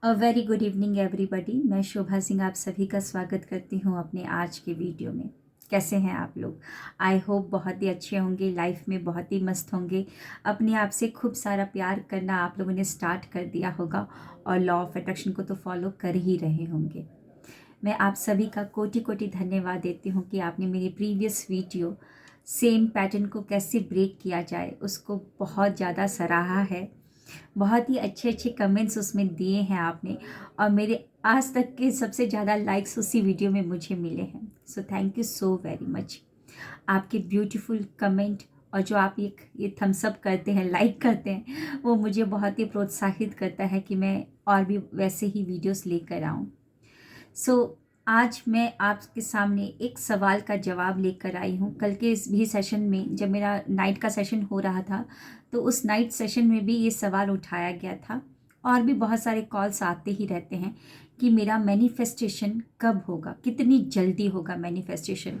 Very good evening everybody. मैं शोभा सिंह आप सभी का स्वागत करती हूँ अपने आज के वीडियो में। कैसे हैं आप लोग? आई होप बहुत ही अच्छे होंगे, लाइफ में बहुत ही मस्त होंगे। अपने आप से खूब सारा प्यार करना आप लोगों ने स्टार्ट कर दिया होगा और लॉ ऑफ अट्रैक्शन को तो फॉलो कर ही रहे होंगे। मैं आप सभी का कोटि कोटि धन्यवाद देती हूँ कि आपने मेरी प्रीवियस वीडियो सेम पैटर्न को कैसे ब्रेक किया जाए उसको बहुत ज़्यादा सराहा है। बहुत ही अच्छे अच्छे कमेंट्स उसमें दिए हैं आपने और मेरे आज तक के सबसे ज़्यादा लाइक्स उसी वीडियो में मुझे मिले हैं। So thank you so very much. आपके ब्यूटीफुल कमेंट और जो आप ये थम्स अप करते हैं, लाइक करते हैं, वो मुझे बहुत ही प्रोत्साहित करता है कि मैं और भी वैसे ही वीडियोस लेकर आऊँ। सो आज मैं आपके सामने एक सवाल का जवाब लेकर आई हूँ। कल के इस भी सेशन में जब मेरा नाइट का सेशन हो रहा था तो उस नाइट सेशन में भी ये सवाल उठाया गया था और भी बहुत सारे कॉल्स आते ही रहते हैं कि मेरा मैनिफेस्टेशन कब होगा, कितनी जल्दी होगा मैनिफेस्टेशन।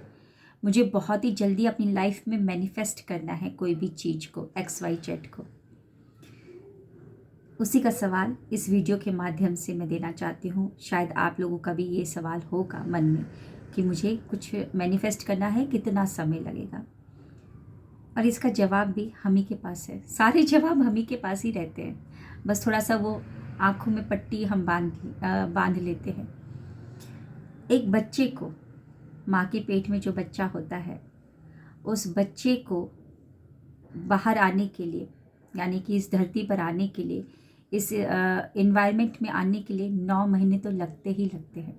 मुझे बहुत ही जल्दी अपनी लाइफ में मैनिफेस्ट करना है कोई भी चीज़ को, XYZ को। उसी का सवाल इस वीडियो के माध्यम से मैं देना चाहती हूँ। शायद आप लोगों का भी ये सवाल होगा मन में कि मुझे कुछ मैनिफेस्ट करना है, कितना समय लगेगा। और इसका जवाब भी हम ही के पास है। सारे जवाब हम ही के पास ही रहते हैं, बस थोड़ा सा वो आँखों में पट्टी हम बांध लेते हैं। एक बच्चे को, माँ के पेट में जो बच्चा होता है, उस बच्चे को बाहर आने के लिए, यानी कि इस धरती पर आने के लिए, इस एनवायरनमेंट में आने के लिए 9 महीने तो लगते ही लगते हैं।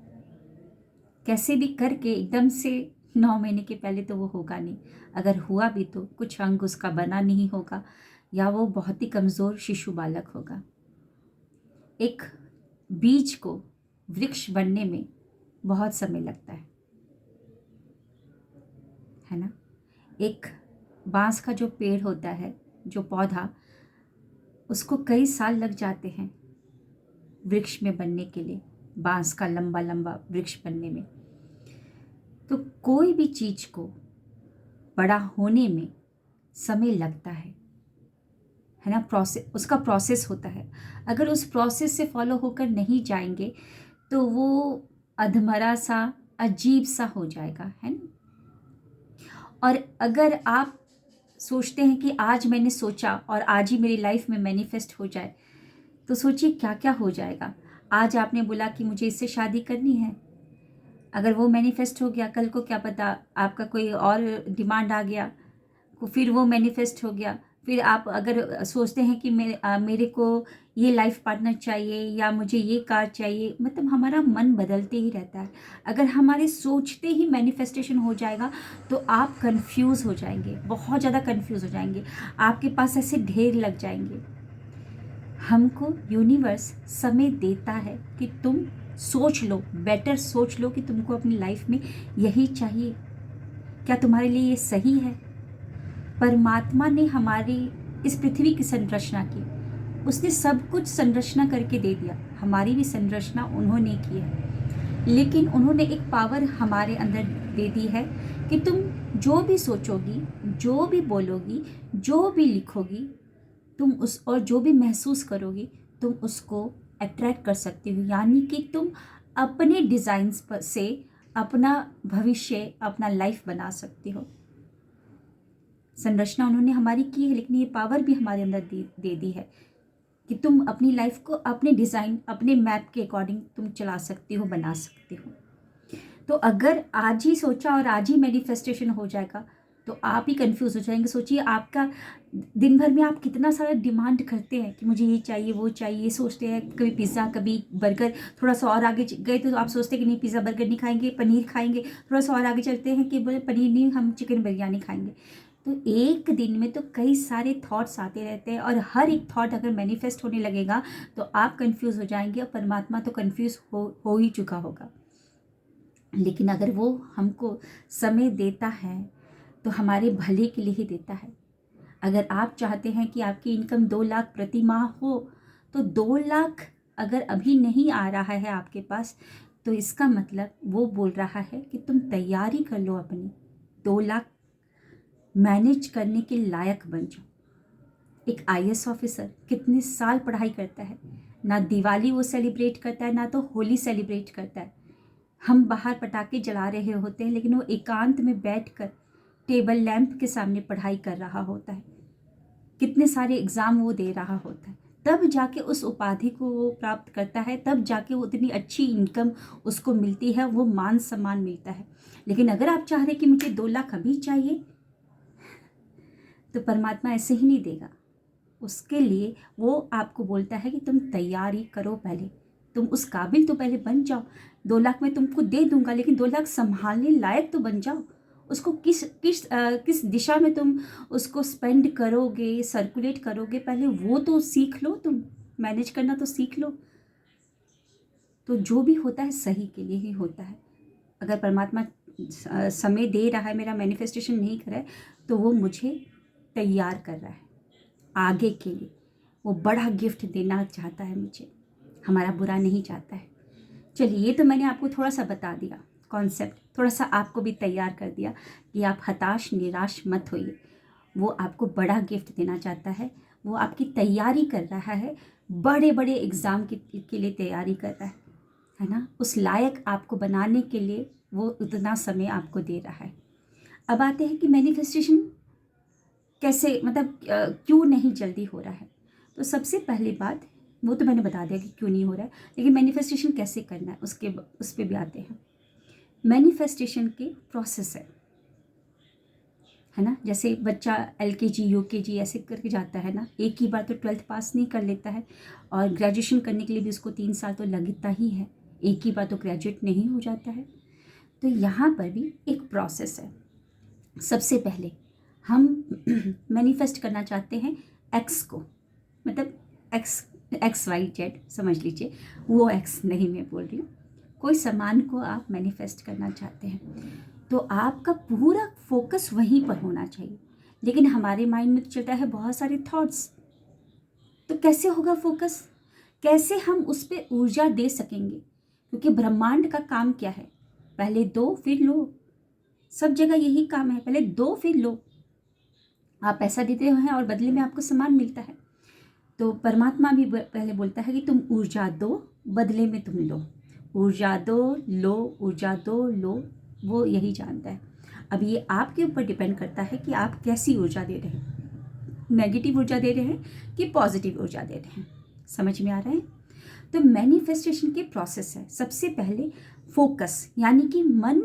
कैसे भी करके एकदम से 9 महीने के पहले तो वो होगा नहीं। अगर हुआ भी तो कुछ अंग उसका बना नहीं होगा या वो बहुत ही कमज़ोर शिशु बालक होगा। एक बीज को वृक्ष बनने में बहुत समय लगता है ना। एक बांस का जो पेड़ होता है, जो पौधा, उसको कई साल लग जाते हैं वृक्ष में बनने के लिए, बांस का लंबा लंबा वृक्ष बनने में। तो कोई भी चीज़ को बड़ा होने में समय लगता है ना। उसका प्रोसेस होता है। अगर उस प्रोसेस से फॉलो होकर नहीं जाएंगे तो वो अधमरा सा, अजीब सा हो जाएगा, है ना। और अगर आप सोचते हैं कि आज मैंने सोचा और आज ही मेरी लाइफ में मैनिफेस्ट हो जाए, तो सोचिए क्या क्या हो जाएगा। आज आपने बोला कि मुझे इससे शादी करनी है, अगर वो मैनिफेस्ट हो गया, कल को क्या पता आपका कोई और डिमांड आ गया, फिर वो मैनिफेस्ट हो गया। फिर आप अगर सोचते हैं कि मेरे को ये लाइफ पार्टनर चाहिए या मुझे ये कार चाहिए, मतलब हमारा मन बदलते ही रहता है। अगर हमारे सोचते ही मैनिफेस्टेशन हो जाएगा तो आप कंफ्यूज हो जाएंगे, बहुत ज़्यादा कंफ्यूज हो जाएंगे, आपके पास ऐसे ढेर लग जाएंगे। हमको यूनिवर्स समय देता है कि तुम सोच लो, बेटर सोच लो कि तुमको अपनी लाइफ में यही चाहिए, क्या तुम्हारे लिए ये सही है। परमात्मा ने हमारी इस पृथ्वी की संरचना की, उसने सब कुछ संरचना करके दे दिया। हमारी भी संरचना उन्होंने की है, लेकिन उन्होंने एक पावर हमारे अंदर दे दी है कि तुम जो भी सोचोगी, जो भी बोलोगी, जो भी लिखोगी, तुम उस और जो भी महसूस करोगी, तुम उसको अट्रैक्ट कर सकती हो। यानी कि तुम अपने डिज़ाइंस पर से अपना भविष्य, अपना लाइफ बना सकती हो। संरचना उन्होंने हमारी की है, लेकिन ये पावर भी हमारे अंदर दे दी है कि तुम अपनी लाइफ को अपने डिज़ाइन, अपने मैप के अकॉर्डिंग तुम चला सकती हो, बना सकती हो। तो अगर आज ही सोचा और आज ही मैनिफेस्टेशन हो जाएगा तो आप ही कंफ्यूज हो जाएंगे। सोचिए, आपका दिन भर में आप कितना सारा डिमांड करते हैं कि मुझे ये चाहिए, वो चाहिए, सोचते हैं कभी पिज़्ज़ा, कभी बर्गर। थोड़ा सा और आगे गए तो आप सोचते हैं कि नहीं, पिज़्ज़ा बर्गर नहीं खाएंगे, पनीर खाएंगे। थोड़ा सा और आगे चलते हैं कि बोले पनीर नहीं, हम चिकन बिरयानी खाएंगे। तो एक दिन में तो कई सारे थॉट्स आते रहते हैं और हर एक थॉट अगर मैनिफेस्ट होने लगेगा तो आप कंफ्यूज हो जाएंगे और परमात्मा तो कंफ्यूज हो ही चुका होगा। लेकिन अगर वो हमको समय देता है तो हमारे भले के लिए ही देता है। अगर आप चाहते हैं कि आपकी इनकम 2 लाख प्रति माह हो, तो 2 लाख अगर अभी नहीं आ रहा है आपके पास, तो इसका मतलब वो बोल रहा है कि तुम तैयारी कर लो अपनी, 2 लाख मैनेज करने के लायक बन जाओ। एक IAS ऑफिसर कितने साल पढ़ाई करता है, ना दिवाली वो सेलिब्रेट करता है, ना तो होली सेलिब्रेट करता है। हम बाहर पटाखे जला रहे होते हैं, लेकिन वो एकांत में बैठकर टेबल लैंप के सामने पढ़ाई कर रहा होता है। कितने सारे एग्ज़ाम वो दे रहा होता है, तब जाके उस उपाधि को वो प्राप्त करता है, तब जाके वो इतनी अच्छी इनकम उसको मिलती है, वो मान सम्मान मिलता है। लेकिन अगर आप चाह रहे कि मुझे 2 लाख अभी चाहिए, तो परमात्मा ऐसे ही नहीं देगा। उसके लिए वो आपको बोलता है कि तुम तैयारी करो, पहले तुम उस काबिल तो पहले बन जाओ। 2 लाख मैं तुमको दे दूंगा, लेकिन 2 लाख संभालने लायक तो बन जाओ। उसको किस दिशा में तुम उसको स्पेंड करोगे, सर्कुलेट करोगे, पहले वो तो सीख लो, तुम मैनेज करना तो सीख लो। तो जो भी होता है सही के लिए ही होता है। अगर परमात्मा समय दे रहा है, मेरा मैनिफेस्टेशन नहीं कर रहा है, तो वो मुझे तैयार कर रहा है आगे के लिए। वो बड़ा गिफ्ट देना चाहता है मुझे, हमारा बुरा नहीं चाहता है। चलिए, ये तो मैंने आपको थोड़ा सा बता दिया कॉन्सेप्ट, थोड़ा सा आपको भी तैयार कर दिया कि आप हताश निराश मत होइए। वो आपको बड़ा गिफ्ट देना चाहता है, वो आपकी तैयारी कर रहा है, बड़े बड़े एग्ज़ाम के लिए तैयारी कर रहा है ना। उस लायक आपको बनाने के लिए वो उतना समय आपको दे रहा है। अब आते हैं कि मैनिफेस्टेशन कैसे, मतलब क्यों नहीं जल्दी हो रहा है। तो सबसे पहली बात, वो तो मैंने बता दिया कि क्यों नहीं हो रहा है, लेकिन मैनिफेस्टेशन कैसे करना है उस पर भी आते हैं। मैनिफेस्टेशन के प्रोसेस है ना। जैसे बच्चा LKG UKG ऐसे करके जाता है ना, एक ही बार तो 12th पास नहीं कर लेता है, और ग्रेजुएशन करने के लिए भी उसको 3 साल तो लगता ही है, एक ही बार तो ग्रेजुएट नहीं हो जाता है। तो यहाँ पर भी एक प्रोसेस है। सबसे पहले हम मैनिफेस्ट करना चाहते हैं एक्स को, मतलब XYZ समझ लीजिए, वो एक्स नहीं मैं बोल रही हूँ, कोई सामान को आप मैनिफेस्ट करना चाहते हैं, तो आपका पूरा फोकस वहीं पर होना चाहिए। लेकिन हमारे माइंड में चलता है बहुत सारे थॉट्स, तो कैसे होगा फोकस, कैसे हम उस पर ऊर्जा दे सकेंगे? क्योंकि ब्रह्मांड का काम क्या है, पहले दो फिर लो। सब जगह यही काम है, पहले दो फिर लो। आप पैसा देते हैं और बदले में आपको सामान मिलता है। तो परमात्मा भी पहले बोलता है कि तुम ऊर्जा दो, बदले में तुम लो। ऊर्जा दो, लो, ऊर्जा दो, लो। वो यही जानता है। अब ये आपके ऊपर डिपेंड करता है कि आप कैसी ऊर्जा दे रहे हैं, नेगेटिव ऊर्जा दे रहे हैं कि पॉजिटिव ऊर्जा दे रहे हैं। समझ में आ रहा है? तो मैनिफेस्टेशन के प्रोसेस है, सबसे पहले फोकस, यानी कि मन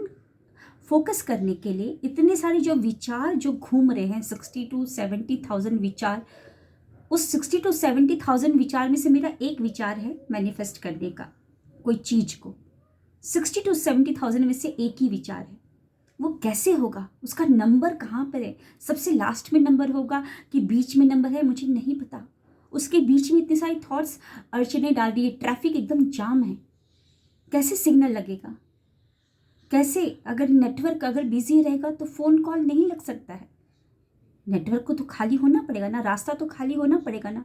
फोकस करने के लिए इतने सारे जो विचार जो घूम रहे हैं, 60 to 70,000 विचार, उस 60 to 70,000 विचार में से मेरा एक विचार है मैनिफेस्ट करने का, कोई चीज को। 60 to 70,000 में से एक ही विचार है। वो कैसे होगा, उसका नंबर कहाँ पर है, सबसे लास्ट में नंबर होगा कि बीच में नंबर है, मुझे नहीं पता। उसके बीच में इतने सारे थॉट्स अड़चने डाल रही है, ट्रैफिक एकदम जाम है, कैसे सिग्नल लगेगा, कैसे? अगर नेटवर्क अगर बिजी रहेगा तो फ़ोन कॉल नहीं लग सकता है। नेटवर्क को तो खाली होना पड़ेगा ना, रास्ता तो खाली होना पड़ेगा ना,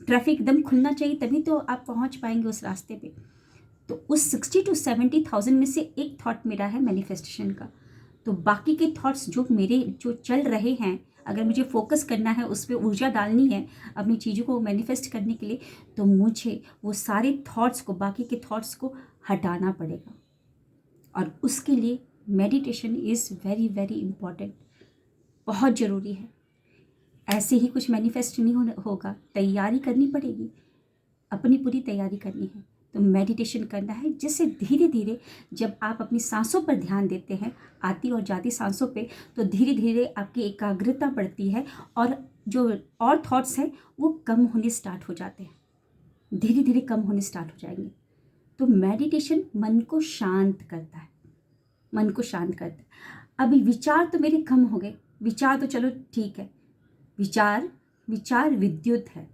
ट्रैफिक एकदम खुलना चाहिए, तभी तो आप पहुंच पाएंगे उस रास्ते पे। तो उस 60 to 70,000 में से एक थॉट मेरा है मैनिफेस्टेशन का। तो बाकी के थॉट्स जो मेरे जो चल रहे हैं, अगर मुझे फोकस करना है, उस पर ऊर्जा डालनी है अपनी चीज़ों को मैनिफेस्ट करने के लिए, तो मुझे वो सारे थॉट्स को, बाकी के थॉट्स को हटाना पड़ेगा। और उसके लिए meditation is very very important, बहुत ज़रूरी है। ऐसे ही कुछ मैनिफेस्ट नहीं होगा, तैयारी करनी पड़ेगी, अपनी पूरी तैयारी करनी है। तो मेडिटेशन करना है, जिससे धीरे धीरे जब आप अपनी सांसों पर ध्यान देते हैं, आती और जाती सांसों पे, तो धीरे धीरे आपकी एकाग्रता बढ़ती है, और जो और थॉट्स हैं वो कम होने स्टार्ट हो जाते हैं, धीरे धीरे कम होने स्टार्ट हो जाएंगे। तो मेडिटेशन मन को शांत करता है, मन को शांत करता है। अभी विचार तो मेरे कम हो गए, विचार तो चलो ठीक है, विचार विद्युत है,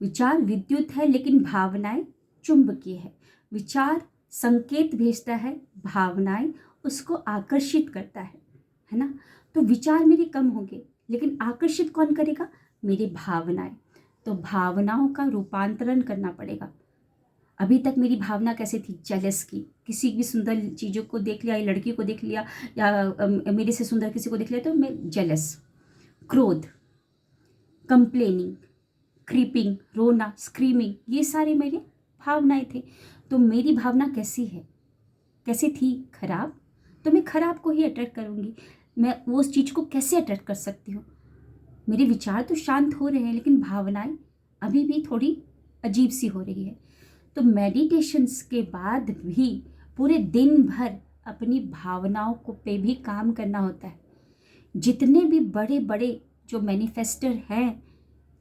विचार विद्युत है, लेकिन भावनाएं चुंबकीय है। विचार संकेत भेजता है, भावनाएं उसको आकर्षित करता है ना। तो विचार मेरे कम होंगे, लेकिन आकर्षित कौन करेगा? मेरी भावनाएं। तो भावनाओं का रूपांतरण करना पड़ेगा। अभी तक मेरी भावना कैसे थी? जेलस की, किसी भी सुंदर चीज़ों को देख लिया, या लड़की को देख लिया, या मेरे से सुंदर किसी को देख लिया तो मैं जेलस, क्रोध, कंप्लेनिंग, क्रीपिंग, रोना, स्क्रीमिंग, ये सारे मेरे भावनाएं थे। तो मेरी भावना कैसी है, कैसी थी? खराब। तो मैं खराब को ही अट्रैक्ट करूँगी। मैं वो उस चीज़ को कैसे अट्रैक्ट कर सकती हूँ? मेरे विचार तो शांत हो रहे हैं, लेकिन भावनाएं अभी भी थोड़ी अजीब सी हो रही है। तो मेडिटेशंस के बाद भी पूरे दिन भर अपनी भावनाओं को पे भी काम करना होता है। जितने भी बड़े बड़े जो मैनिफेस्टर हैं,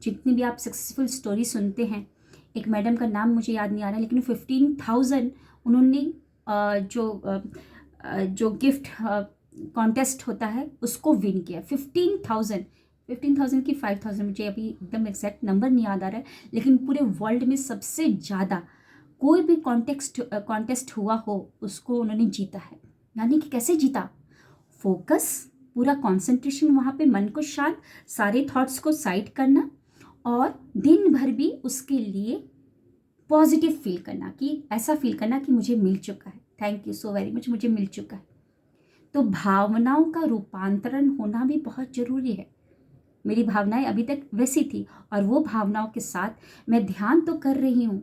जितनी भी आप सक्सेसफुल स्टोरी सुनते हैं, एक मैडम का नाम मुझे याद नहीं आ रहा, लेकिन 15,000 उन्होंने जो गिफ्ट कॉन्टेस्ट होता है उसको विन किया। 15,000 की 5,000, मुझे अभी एकदम एग्जैक्ट नंबर नहीं याद आ रहा है, लेकिन पूरे वर्ल्ड में सबसे ज़्यादा कोई भी कॉन्टेस्ट हुआ हो उसको उन्होंने जीता है। यानी कि कैसे जीता? फोकस, पूरा कंसंट्रेशन वहाँ पे, मन को शांत, सारे थॉट्स को साइड करना और दिन भर भी उसके लिए पॉजिटिव फील करना, कि ऐसा फील करना कि मुझे मिल चुका है, thank you so very much, मुझे मिल चुका है। तो भावनाओं का रूपांतरण होना भी बहुत ज़रूरी है। मेरी भावनाएं अभी तक वैसी थी, और वो भावनाओं के साथ मैं ध्यान तो कर रही हूँ,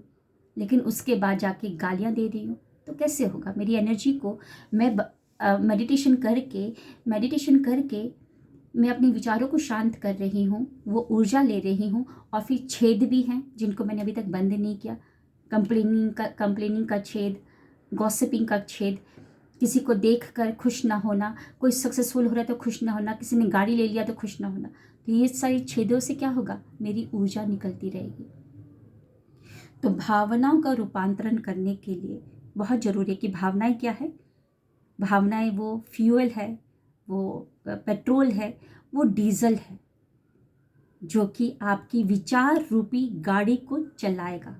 लेकिन उसके बाद जाके गालियाँ दे रही हूँ, तो कैसे होगा? मेरी एनर्जी को मैं मेडिटेशन करके मैं अपने विचारों को शांत कर रही हूँ, वो ऊर्जा ले रही हूँ। और फिर छेद भी हैं जिनको मैंने अभी तक बंद नहीं किया। कंप्लेनिंग का छेद, गॉसिपिंग का छेद, किसी को देखकर खुश ना होना, कोई सक्सेसफुल हो रहा है तो खुश ना होना, किसी ने गाड़ी ले लिया तो खुश ना होना। तो ये सारी छेदों से क्या होगा? मेरी ऊर्जा निकलती रहेगी। तो भावनाओं का रूपांतरण करने के लिए बहुत ज़रूरी है कि भावनाएं क्या है? भावनाएं वो फ्यूल है, वो पेट्रोल है, वो डीजल है, जो कि आपकी विचार रूपी गाड़ी को चलाएगा।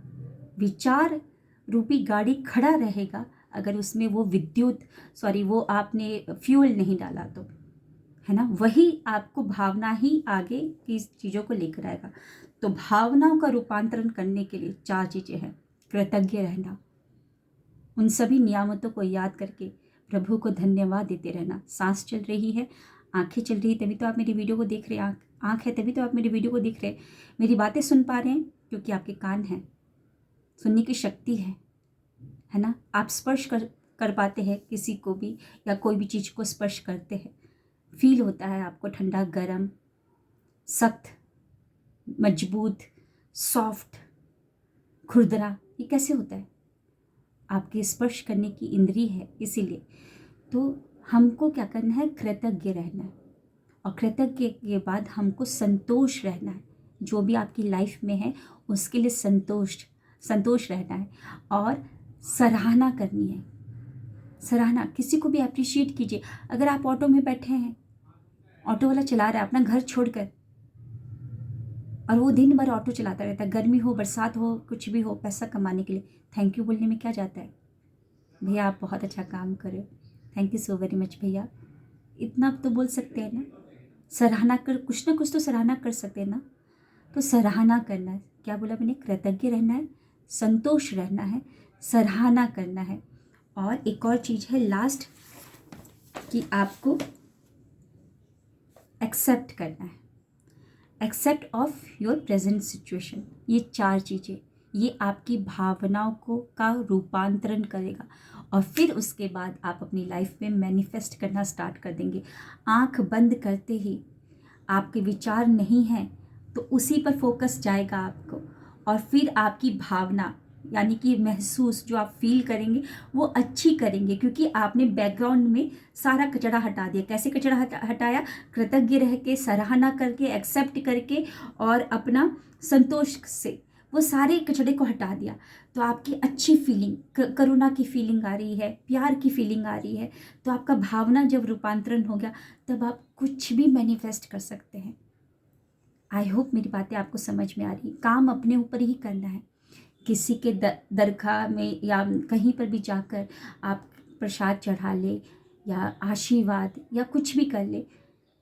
विचार रूपी गाड़ी खड़ा रहेगा अगर उसमें वो आपने फ्यूल नहीं डाला तो, है ना? वही आपको भावना ही आगे की चीज़ों को लेकर आएगा। तो भावनाओं का रूपांतरण करने के लिए 4 चीज़ें हैं। कृतज्ञ रहना, उन सभी नियामतों को याद करके प्रभु को धन्यवाद देते रहना। सांस चल रही है, आंखें चल रही है, तभी तो आप मेरी वीडियो को देख रहे हैं। आँख है तभी तो आप मेरी वीडियो को देख रहे हैं। मेरी बातें सुन पा रहे हैं क्योंकि आपके कान हैं, सुनने की शक्ति है ना? आप स्पर्श कर पाते हैं किसी को भी, या कोई भी चीज़ को स्पर्श करते हैं, फील होता है आपको ठंडा, गरम, सख्त, मजबूत, सॉफ्ट, खुरदरा। ये कैसे होता है? आपके स्पर्श करने की इंद्री है, इसीलिए। तो हमको क्या करना है? कृतज्ञ रहना है। और कृतज्ञ के बाद हमको संतोष रहना है। जो भी आपकी लाइफ में है उसके लिए संतोष रहना है। और सराहना करनी है। सराहना, किसी को भी अप्रिशिएट कीजिए। अगर आप ऑटो में बैठे हैं, ऑटो वाला चला रहा है अपना घर छोड़कर, और वो दिन भर ऑटो चलाता रहता है, गर्मी हो, बरसात हो, कुछ भी हो, पैसा कमाने के लिए, थैंक यू बोलने में क्या जाता है? भैया आप बहुत अच्छा काम कर रहे हो, thank you so very much भैया, इतना तो बोल सकते हैं ना? सराहना कर, कुछ ना कुछ तो सराहना कर सकते हैं ना? तो सराहना करना है। क्या बोला मैंने? कृतज्ञ रहना है, संतोष रहना है, सराहना करना है। और एक और चीज़ है लास्ट, कि आपको एक्सेप्ट करना है। Except of your present situation. ये 4 चीज़ें, ये आपकी भावनाओं का रूपांतरण करेगा। और फिर उसके बाद आप अपनी लाइफ में मैनिफेस्ट करना स्टार्ट कर देंगे। आंख बंद करते ही आपके विचार नहीं हैं तो उसी पर फोकस जाएगा आपको, और फिर आपकी भावना यानी कि महसूस जो आप फील करेंगे वो अच्छी करेंगे, क्योंकि आपने बैकग्राउंड में सारा कचरा हटा दिया। कैसे कचरा हटाया? कृतज्ञ रह के, सराहना करके, एक्सेप्ट करके, और अपना संतोष से वो सारे कचरे को हटा दिया। तो आपकी अच्छी फीलिंग, करुणा की फीलिंग आ रही है, प्यार की फीलिंग आ रही है। तो आपका भावना जब रूपांतरण हो गया तब आप कुछ भी मैनिफेस्ट कर सकते हैं। आई होप मेरी बातें आपको समझ में आ रही। काम अपने ऊपर ही करना है। किसी के दरगाह में या कहीं पर भी जाकर आप प्रसाद चढ़ा ले, या आशीर्वाद, या कुछ भी कर ले।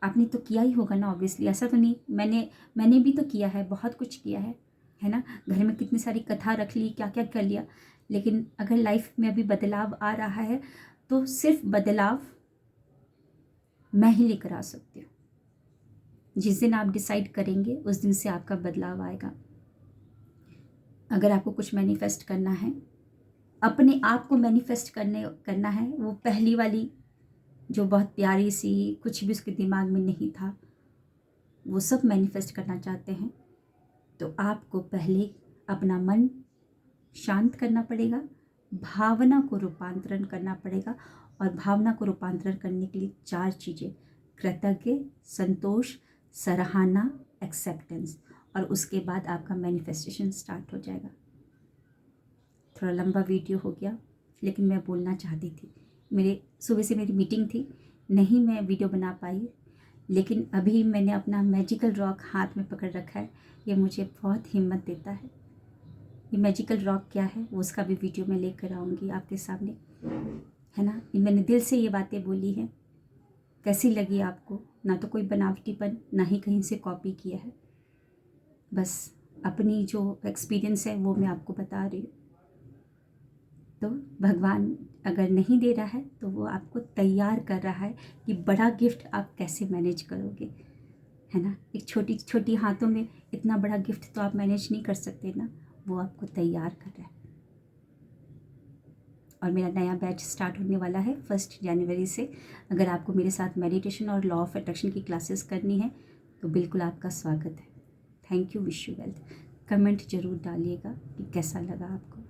आपने तो किया ही होगा ना, ऑब्वियसली। ऐसा तो नहीं, मैंने भी तो किया है, बहुत कुछ किया है ना? घर में कितनी सारी कथा रख ली, क्या क्या कर लिया। लेकिन अगर लाइफ में अभी बदलाव आ रहा है तो सिर्फ बदलाव मैं ही लेकर आ सकती हूँ। जिस दिन आप डिसाइड करेंगे उस दिन से आपका बदलाव आएगा। अगर आपको कुछ मैनिफेस्ट करना है, अपने आप को मैनिफेस्ट करना है, वो पहली वाली जो बहुत प्यारी सी, कुछ भी उसके दिमाग में नहीं था, वो सब मैनिफेस्ट करना चाहते हैं, तो आपको पहले अपना मन शांत करना पड़ेगा, भावना को रूपांतरण करना पड़ेगा। और भावना को रूपांतरण करने के लिए 4 चीज़ें: कृतज्ञ, संतोष, सराहना, एक्सेप्टेंस। और उसके बाद आपका मैनिफेस्टेशन स्टार्ट हो जाएगा। थोड़ा लंबा वीडियो हो गया, लेकिन मैं बोलना चाहती थी। मेरे सुबह से मेरी मीटिंग थी, नहीं मैं वीडियो बना पाई, लेकिन अभी मैंने अपना मैजिकल रॉक हाथ में पकड़ रखा है। ये मुझे बहुत हिम्मत देता है। ये मैजिकल रॉक क्या है, वो उसका भी वीडियो मैं लेकर आऊँगी आपके सामने, है ना। मैंने दिल से ये बातें बोली हैं। कैसी लगी आपको? ना तो कोई बनावटीपन, ना ही कहीं से कॉपी किया है, बस अपनी जो एक्सपीरियंस है वो मैं आपको बता रही हूँ। तो भगवान अगर नहीं दे रहा है तो वो आपको तैयार कर रहा है कि बड़ा गिफ्ट आप कैसे मैनेज करोगे, है ना। एक छोटी छोटी हाथों में इतना बड़ा गिफ्ट तो आप मैनेज नहीं कर सकते ना, वो आपको तैयार कर रहा है। और मेरा नया बैच स्टार्ट होने वाला है 1 जनवरी से। अगर आपको मेरे साथ मेडिटेशन और लॉ ऑफ अट्रैक्शन की क्लासेस करनी है तो बिल्कुल आपका स्वागत है। Thank you, wish you wealth. Comment ज़रूर डालिएगा कि कैसा लगा आपको।